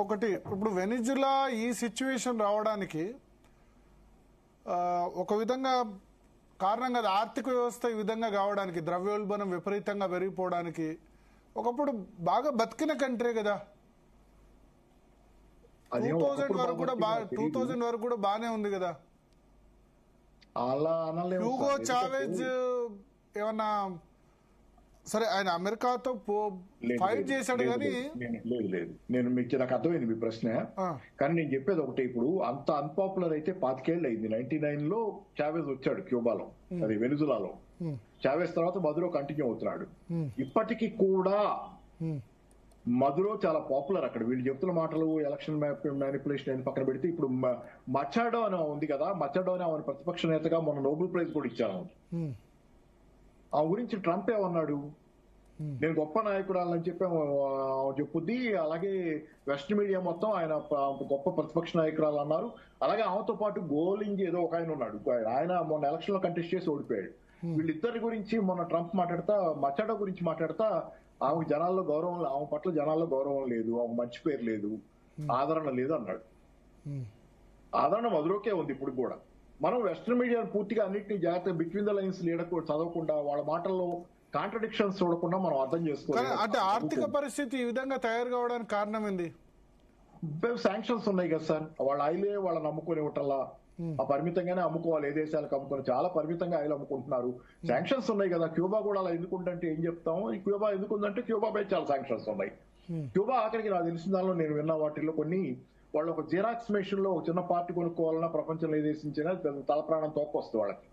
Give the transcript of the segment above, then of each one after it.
ఒకటి ఇప్పుడు వెనిజులా ఈ సిచ్యువేషన్ రావడానికి ఒక విధంగా కారణం కదా, ఆర్థిక వ్యవస్థ ఈ విధంగా కావడానికి, ద్రవ్యోల్బణం విపరీతంగా పెరిగిపోవడానికి. ఒకప్పుడు బాగా బతికిన కంట్రీ కదా, 2000 వరకు కూడా బానే ఉంది కదా. హ్యూగో చావేజ్ ఏమన్నా సరే ఆయన అమెరికాతో ఫైట్ చేశాడు కానీ లేదు నేను మీకు నాకు అర్థమైంది మీ ప్రశ్న. కానీ నేను చెప్పేది ఒకటి, ఇప్పుడు అంత అన్పాపులర్ అయితే 25 ఏళ్ళు అయింది. 99 లో చావేజ్ వచ్చాడు క్యూబాలో, అది వెనిజులాలో. చావేజ్ తర్వాత మధురో కంటిన్యూ అవుతున్నాడు. ఇప్పటికీ కూడా మధురో చాలా పాపులర్ అక్కడ. వీళ్ళు చెప్తున్న మాటలు ఎలక్షన్ మ్యానిపులేషన్ అని పక్కన పెడితే, ఇప్పుడు మచాడో అని ఉంది కదా, మచాడో అని ఆమె ప్రతిపక్ష నేతగా మొన్న నోబెల్ ప్రైజ్ కూడా ఇచ్చాను. ఆ గురించి ట్రంప్ ఏమన్నాడు, నేను గొప్ప నాయకురాలని చెప్పి చెప్పుద్ది. అలాగే వెస్ట్ మీడియా మొత్తం ఆయన గొప్ప ప్రతిపక్ష నాయకురాలు అన్నారు. అలాగే ఆమెతో పాటు గోలింగ్ ఏదో ఒక ఆయన ఉన్నాడు, ఆయన మొన్న ఎలక్షన్ లో కంటెస్ట్ చేసి ఓడిపోయాడు. వీళ్ళిద్దరి గురించి మొన్న ట్రంప్ మాట్లాడతా, మచాడో గురించి మాట్లాడతా, ఆమెకు జనాల్లో గౌరవం, ఆమె పట్ల జనాల్లో గౌరవం లేదు, ఆమె మంచి పేరు లేదు, ఆదరణ లేదు అన్నాడు. ఆదరణ మధురోకే ఉంది ఇప్పుడు కూడా. మనం వెస్ట్రన్ మీడియా పూర్తిగా అన్నింటినీ జాగ్రత్తగా బిట్వీన్ ద లైన్స్ చదవకుండా, వాళ్ళ మాటల్లో కాంట్రడిక్షన్స్ చూడకుండా మనం అర్థం చేసుకోవాలి. అంటే ఆర్థిక పరిస్థితి ఈ విధంగా తయారు కావడానికి కారణం ఏంది? శాంక్షన్స్ ఉన్నాయి కదా సార్, వాళ్ళ ఆయిలే వాళ్ళని నమ్ముకుని ఉంటల్లా, ఆ పరిమితంగానే అమ్ముకోవాలి. ఏ దేశాలకు అమ్ముకుని చాలా పరిమితంగా ఆయిల్ అమ్ముకుంటున్నారు. శాంక్షన్స్ ఉన్నాయి కదా. క్యూబా కూడా అలా ఎందుకుంటే ఏం చెప్తాము, ఈ క్యూబా ఎందుకుందంటే క్యూబా పై చాలా శాంక్షన్స్ ఉన్నాయి. క్యూబా ఆఖరికి నాకు తెలిసిన దానిలో నేను విన్న వాటిల్లో కొన్ని, వాళ్ళు ఒక జిరాక్స్ మెషిన్ లో ఒక చిన్న పార్టీ కొనుక్కోవాలన్నా ప్రపంచంలో ఏ దేశించినా తల ప్రాణం తోకొస్తుంది వాళ్ళకి.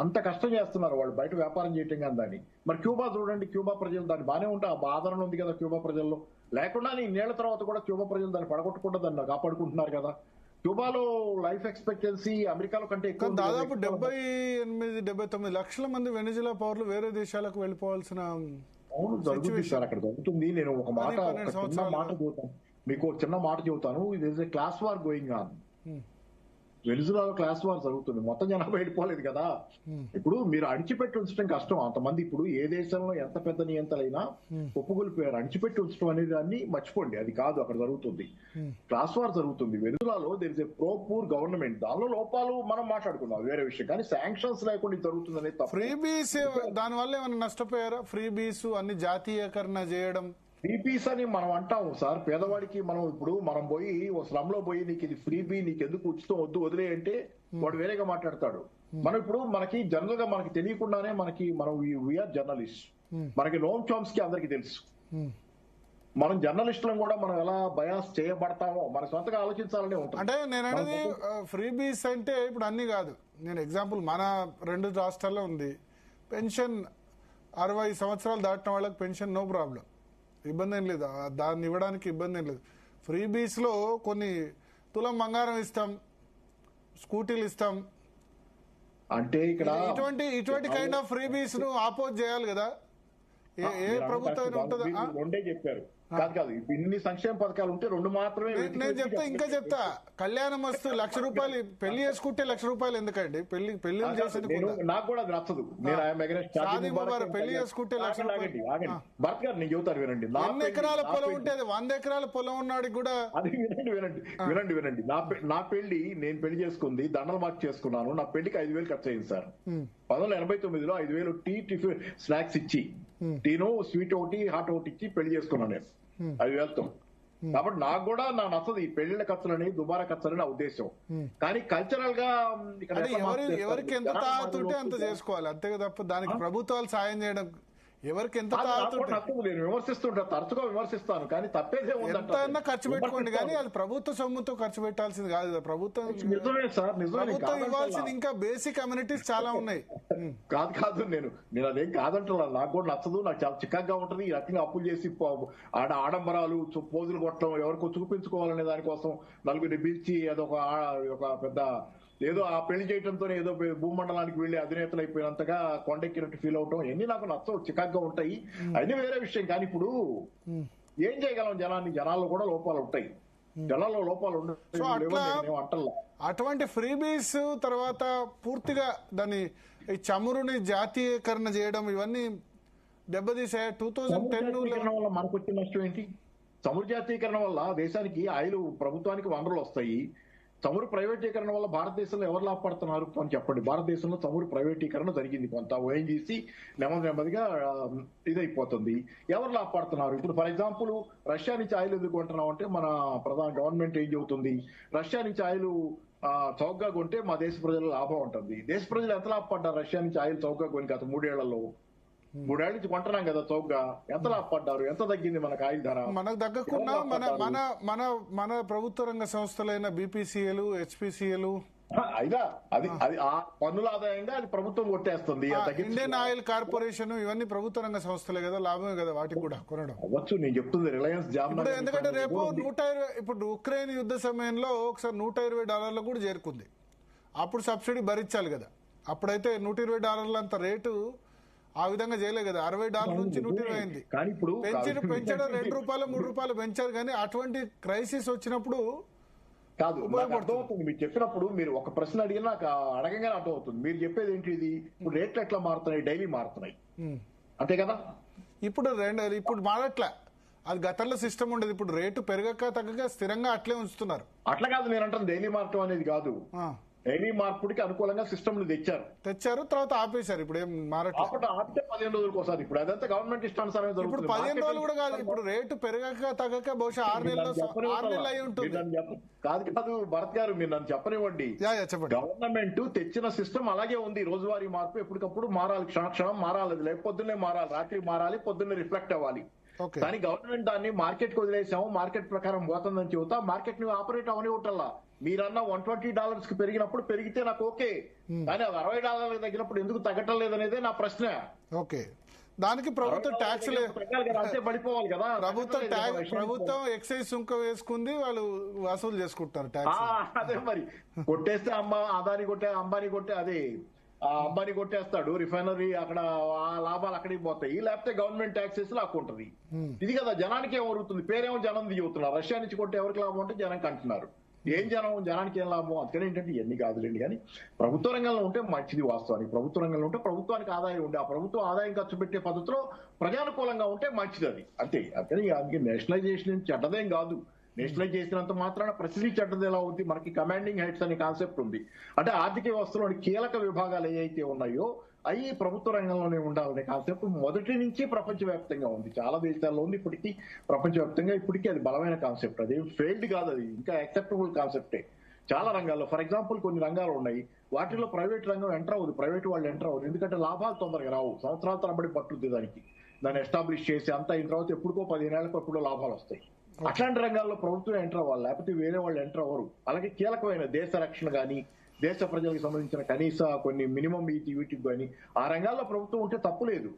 అంత కష్టం చేస్తున్నారు వాళ్ళు బయట వ్యాపారం చేయటం కానీ దాన్ని. మరి క్యూబా చూడండి, క్యూబా ప్రజలు దాన్ని బాగానే ఉంటే, ఆ ఆదరణ ఉంది కదా క్యూబా ప్రజల్లో. లేకుండా ఇన్నేళ్ల తర్వాత కూడా క్యూబా ప్రజలు దాన్ని పడగొట్టకుండా దాన్ని కాపాడుకుంటున్నారు కదా. క్యూబాలో లైఫ్ ఎక్స్పెక్టెన్సీ అమెరికాలో కంటే ఎక్కువ. దాదాపు 78-79 లక్షల మంది వెనిజులా పౌరులు వేరే దేశాలకు వెళ్ళిపోవాల్సిన. అవును, జరుగుతుంది సార్, అక్కడ జరుగుతుంది. నేను ఒక చిన్న మాట చెబుతాను మీకు, చిన్న మాట చెబుతాను. ఇది is a class war going on. వెనిజులాలో క్లాస్ వార్ జరుగుతుంది. మొత్తం జనాభా వెళ్ళిపోలేదు కదా. ఇప్పుడు మీరు అణిచిపెట్టి ఉంచడం కష్టం అంతమంది. ఇప్పుడు ఏ దేశంలో ఎంత పెద్ద నియంత్రణైనా ఒప్పుకొలిపోయారు. అణిచిపెట్టి ఉంచడం అనేది దాన్ని మర్చిపోండి, అది కాదు అక్కడ జరుగుతుంది. క్లాస్ వార్ జరుగుతుంది వెనిజులాలో. There is a pro poor government. దానిలో లోపాలు మనం మాట్లాడుకుందాం, వేరే విషయం. కానీ శాంక్షన్స్ లేకుండా జరుగుతుంది అనేది తప్ప. ఫ్రీబీస్ దాని వల్ల ఏమైనా నష్టపోయారా? ఫ్రీబీస్ అన్ని జాతీయకరణ చేయడం, ఫ్రీబీస్ అని మనం అంటాము సార్. పేదవాడికి మనం పోయి ఓ స్లమ్ లో పోయి నీకు ఇది ఫ్రీబీ, నీకు ఎందుకు ఉచితం వద్దు వదిలే అంటే వాడు వేరేగా మాట్లాడతాడు. మనం ఇప్పుడు మనకి జనరల్ గా మనకి తెలియకుండానే మనం వీఆర్ జర్నలిస్ట్. మనకి నోమ్ చామ్స్కీ అందరికి తెలుసు. మనం జర్నలిస్టులను కూడా మనం ఎలా బయాస్ చేయబడతామో మన సొంతగా ఆలోచించాలనే ఉంటుంది. అంటే నేను అనేది ఫ్రీబీస్ అంటే ఇప్పుడు అన్ని కాదు. నేను ఎగ్జాంపుల్ మన 2 రాష్ట్రాల్లో ఉంది పెన్షన్. 60 సంవత్సరాలు దాటిన వాళ్ళకి పెన్షన్ నో ప్రాబ్లం, ఇబ్బంది ఏం లేదు, దాన్ని ఇవ్వడానికి ఇబ్బంది ఏం లేదు. ఫ్రీబీస్ లో కొన్ని తులం బంగారం ఇస్తాం, స్కూటీలు ఇస్తాం. అంటే ఇక్కడ ఇటువంటి కైండ్ ఆఫ్ ఫ్రీబీస్ ను ఆపోజ్ చేయాలి కదా. ఏ ప్రభుత్వం ఉంటుందా? రెండే చెప్పారు కాదు. ఇన్ని సంక్షేమ పథకాలు ఉంటే 2 మాత్రమే. నేను చెప్తా కళ్యాణం వస్తు ₹1,00,000 పెళ్లి చేసుకుంటే ₹1,00,000 ఎందుకండి? పెళ్లి చేసేది నాకు కూడా అది నచ్చదు. పెళ్లి చేసుకుంటే ₹1,00,000. భరత్ గారు నేను చెబుతాను వినండి. 100 ఎకరాల పొలం ఉంటే 100 ఎకరాల పొలం ఉన్నాడు కూడా. అది వినండి. నా పెళ్లి, నేను పెళ్లి చేసుకుంది దండల మార్క్ చేసుకున్నాను. నా పెళ్లికి 5,000 ఖర్చు అయింది సార్. 1989లో 5,000 టిఫిన్ స్నాక్స్ ఇచ్చి, టీను స్వీట్ ఒకటి హాట్ ఒకటి ఇచ్చి పెళ్లి చేసుకున్నాను నేను 5,000తో. కాబట్టి నాకు కూడా నా నచ్చదు ఈ పెళ్లిళ్ళ ఖర్చులని, దుబారా ఖర్చులని నా ఉద్దేశం. కానీ కల్చరల్ గా ఎవరికి ఎంత తాగుతుంటే అంత చేసుకోవాలి అంతే తప్ప దానికి ప్రభుత్వాలు సాయం చేయడం ఎవరికి ఎంత నేను విమర్శిస్తుంటా, తరచుగా విమర్శిస్తాను. కానీ తప్పేదే ఎంత ఖర్చు పెట్టుకోండి, కానీ అది ప్రభుత్వ సొమ్ముతో ఖర్చు పెట్టాల్సింది కాదు. ప్రభుత్వం ఇవ్వాల్సింది ఇంకా బేసిక్ అమ్యూనిటీస్ చాలా ఉన్నాయి. కాదు నేను అదేం కాదంటున్నా. నాకు కూడా నచ్చదు, నాకు చాలా చిక్కగా ఉంటది. ఈ రకంగా అప్పులు చేసి ఆడంబరాలు, పోజులు కొట్టడం, ఎవరికో చూపించుకోవాలనే దానికోసం నలుగురిని పిలిచి అదొక పెద్ద ఏదో ఆ పెళ్లి చేయడంతో ఏదో భూమండలానికి వెళ్లి అధినేతలు అయిపోయినంతగా కొండెక్కినట్టు ఫీల్ అవటం ఇవన్నీ నాకు నచ్చవు, చికాగ్గా ఉంటాయి. అన్ని వేరే విషయం. కానీ ఇప్పుడు ఏం చేయగలం జనాల్లో కూడా లోపాలు ఉంటాయి. జనాల్లో లోపాలు ఉండవు. అటువంటి ఫ్రీబీస్ తర్వాత పూర్తిగా దాన్ని చమురుని జాతీయకరణ చేయడం, ఇవన్నీ దెబ్బతీసాయి. 2010 సముద్రజాతీకరణ వల్ల మనకు వచ్చే నష్టం ఏంటి? సముద్రజాతీకరణ వల్ల దేశానికి ఆయిల్ ప్రభుత్వానికి వనరులు వస్తాయి. చమురు ప్రైవేటీకరణ వల్ల భారతదేశంలో ఎవరు లాభపడుతున్నారు అని చెప్పండి. భారతదేశంలో చమురు ప్రైవేటీకరణ జరిగింది, కొంత ఓఎన్జీసీ నెమ్మదిగా ఇదైపోతుంది. ఎవరు లాభపడుతున్నారు? ఇప్పుడు ఫర్ ఎగ్జాంపుల్ రష్యా నుంచి ఆయిల్ ఎందుకు కొంటున్నాం అంటే మన ప్రధాన గవర్నమెంట్ ఏం చెబుతుంది, రష్యా నుంచి ఆయిల్ చౌకగా కొంటే మా దేశ ప్రజల లాభం ఉంటుంది. దేశ ప్రజలు ఎంత లాభపడ్డారు రష్యా నుంచి ఆయిల్ చౌకగా కొని? గత 3 ఏళ్లలో 3 ఏళ్ల నుంచి కొంటున్నాం కదా చౌకగా. ఎంత లాభపడ్డారు? ఎంత తగ్గింది మనకు ఆయిల్ ధర? మనకు తగ్గకుండా మన ప్రభుత్వ రంగ సంస్థలైన బీపీసీఎల్, హెచ్పీసీఎల్ అయినా అది ఆ పన్నుల ఆదాయంగా అది ప్రభుత్వం కొట్టేస్తుంది. ఇండియన్ ఆయిల్ కార్పొరేషన్ ఇవన్నీ ప్రభుత్వ రంగ సంస్థలే కదా, లాభమే కదా వాటికి కూడా కొనడం. అవ్వచ్చు, నేను చెప్తుంది రిలయన్స్ ఇప్పుడు ఎందుకంటే రేపు 120 ఇప్పుడు ఉక్రెయిన్ యుద్ధ సమయంలో ఒకసారి $120 కూడా చేరుకుంది. అప్పుడు సబ్సిడీ భరించాలి కదా. అప్పుడైతే $120 అంత రేటు ఆ విధంగా చేయలేదు కదా. $60 నుంచి 120 అయింది. కానీ ఇప్పుడు పెంచడం ₹2 ₹3 పెంచారు. కానీ అటువంటి క్రైసిస్ వచ్చినప్పుడు కాదు, నాకు అర్థమవుతుంది మీరు చెప్పినప్పుడు. మీరు ఒక ప్రశ్న అడిగినా నాకు అడగంగానే అర్థమవుతుంది. మీరు చెప్పేది ఏంటి? ఇది ఇప్పుడు రేట్లు ఎట్లా మారుతున్నాయి? డైలీ మారుతున్నాయి, అంతే కదా. ఇప్పుడు మారట్లే, అది గతంలో సిస్టమ్ ఉండేది. ఇప్పుడు రేటు పెరగక తగ్గక స్థిరంగా అట్లే ఉంచుతున్నారు. అట్లా కాదు నేను అంటాను, డైలీ మార్చడం అనేది కాదు. డైలీ మార్పుడికి అనుకూలంగా సిస్టమ్లు తెచ్చారు, తర్వాత ఆపేశారు. ఇప్పుడు ఏం మారట్లేదు. ఆపితే 15 రోజులకు ఒకసారి. ఇప్పుడు అదంతా గవర్నమెంట్ ఇష్టానుసారమే ఇప్పుడు జరుగుతుంది. 15 రోజులు కూడా కాదు. ఇప్పుడు రేటు పెరగక తగ్గక బహుశా 6 నెలలు అయి ఉంటుంది. కాదు భరత్ గారు, మీరు నన్ను చెప్పనివ్వండి. చెప్పండి. గవర్నమెంట్ తెచ్చిన సిస్టమ్ అలాగే ఉంది. రోజువారీ మార్పు ఎప్పటికప్పుడు మారాలి, క్షణక్షణం మారాలి. లేకపోతే పొద్దున్నే మారాలి, రాత్రి మారాలి, పొద్దున్నే రిఫ్లెక్ట్ అవ్వాలి. కానీ గవర్నమెంట్ దాన్ని మార్కెట్ కు వదిలేసాము, మార్కెట్ ప్రకారం పోతుందని చెబుతా మార్కెట్ ని ఆపరేట్ అవనివ్వటల్లా. మీరన్నా $120 కి పెరిగినప్పుడు పెరిగితే నాకు ఓకే, కానీ అది $60 తగ్గినప్పుడు ఎందుకు తగ్గటం లేదనేదే నా ప్రశ్న. ఓకే, దానికి ప్రభుత్వం ట్యాక్స్ పడిపోవాలి కదా. ప్రభుత్వం ఎక్సైజ్ సుంకం వేసుకుంది, వాళ్ళు వసూలు చేసుకుంటారు ట్యాక్స్. అదే మరి కొట్టేస్తే అంబానీ కొట్టేస్తాడు రిఫైనరీ, అక్కడ ఆ లాభాలు అక్కడికి పోతాయి. లేకపోతే గవర్నమెంట్ ట్యాక్సెస్ లాక్కుంటది. ఇది కదా జనానికి ఏం వరుగుతుంది? పేరేమో జనం దిగుతున్నారు. రష్యా నుంచి కొట్టే ఎవరికి లాభం అంటే జనం అంటున్నారు. ఏం జనానికి ఏం లాభం? అందుకని ఏంటంటే ఇవన్నీ కాదులేండి. కానీ ప్రభుత్వ రంగంలో ఉంటే మంచిది. వాస్తవానికి ప్రభుత్వ రంగంలో ఉంటే ప్రభుత్వానికి ఆదాయం ఉండే, ఆ ప్రభుత్వం ఆదాయం ఖర్చు పెట్టే పద్ధతిలో ప్రజానుకూలంగా ఉంటే మంచిది. అది అంతే. అందుకని నేషనలైజేషన్ చెడ్డదేం కాదు. నేషనలైజ్ చేసినంత మాత్రాన ప్రతిదీ చెడ్డది ఎలా ఉంది? మనకి కమాండింగ్ హెడ్స్ అనే కాన్సెప్ట్ ఉంది. అంటే ఆర్థిక వ్యవస్థలోని కీలక విభాగాలు ఏవైతే ఉన్నాయో అవి ప్రభుత్వ రంగంలోనే ఉండాలనే కాన్సెప్ట్ మొదటి నుంచి ప్రపంచవ్యాప్తంగా ఉంది. చాలా దేశాల్లో ఉంది ఇప్పటికీ, ప్రపంచవ్యాప్తంగా ఇప్పటికీ అది బలమైన కాన్సెప్ట్. అది ఫెయిల్డ్ కాదు, అది ఇంకా యాక్సెప్టబుల్ కాన్సెప్టే చాలా రంగాల్లో. ఫర్ ఎగ్జాంపుల్ కొన్ని రంగాలు ఉన్నాయి, వాటిలో ప్రైవేట్ రంగం ఎంటర్ అవ్వదు, ప్రైవేట్ వాళ్ళు ఎంటర్ అవ్వదు. ఎందుకంటే లాభాలు తొందరగా రావు, సంవత్సరాల తరబడి పట్టుద్ది దాన్ని ఎస్టాబ్లిష్ చేసి అంతా అయిన తర్వాత ఎప్పుడుకో 15 ఏళ్లకు ఎప్పుడో లాభాలు వస్తాయి. అట్లాంటి రంగాల్లో ప్రభుత్వం ఎంటర్ అవ్వాలి, లేకపోతే వేరే వాళ్ళు ఎంటర్ అవ్వరు. అలాగే కీలకమైన దేశ రక్షణ కానీ, దేశ ప్రజలకు సంబంధించిన కనీస కొన్ని మినిమం వీటికి కానీ ఆ రంగాల్లో ప్రభుత్వం ఉంటే తప్పు లేదు.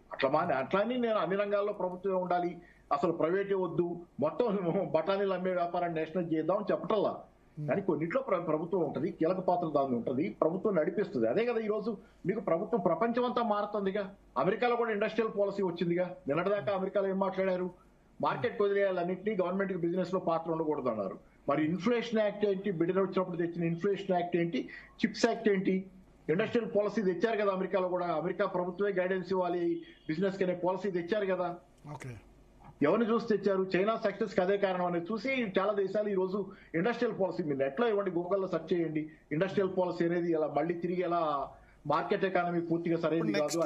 అట్లానే నేను అన్ని రంగాల్లో ప్రభుత్వం ఉండాలి, అసలు ప్రైవేటే వద్దు, మొత్తం బఠానీలు అమ్మే వ్యాపారాన్ని నేషనలైజ్ చేద్దాం చెప్పటల్లా. కానీ కొన్నిట్లో ప్రభుత్వం ఉంటుంది, కీలక పాత్ర దాన్ని ఉంటుంది, ప్రభుత్వం నడిపిస్తుంది. అదే కదా ఈ రోజు మీకు ప్రభుత్వం ప్రపంచం అంతా మారుతుందిగా. అమెరికాలో కూడా ఇండస్ట్రియల్ పాలసీ వచ్చిందిగా. నిన్నటిదాకా అమెరికాలో ఏం మాట్లాడారు? మార్కెట్ వదిలేయాలన్నింటినీ, గవర్నమెంట్ కి బిజినెస్ లో పాత్ర ఉండకూడదు అన్నారు. మరి ఇన్ఫ్లేషన్ యాక్ట్ ఏంటి? బిడ్డలు వచ్చినప్పుడు తెచ్చిన ఇన్ఫ్లేషన్ యాక్ట్ ఏంటి? చిప్స్ యాక్ట్ ఏంటి? ఇండస్ట్రియల్ పాలసీ తెచ్చారు కదా అమెరికాలో కూడా. అమెరికా ప్రభుత్వమే గైడెన్స్ ఇవ్వాలి బిజినెస్ కి అనే పాలసీ తెచ్చారు కదా. ఎవరిని చూసి తెచ్చారు? చైనా సక్సెస్ కి అదే కారణం అనేది చూసి చాలా దేశాలు ఈ రోజు ఇండస్ట్రియల్ పాలసీ, మీరు నెట్ లో ఇవ్వండి, గూగుల్లో సెర్చ్ చేయండి, ఇండస్ట్రియల్ పాలసీ అనేది ఎలా మళ్ళీ తిరిగి ఎలా మార్కెట్ ఎకానమీ పూర్తిగా సరైనది కాదు.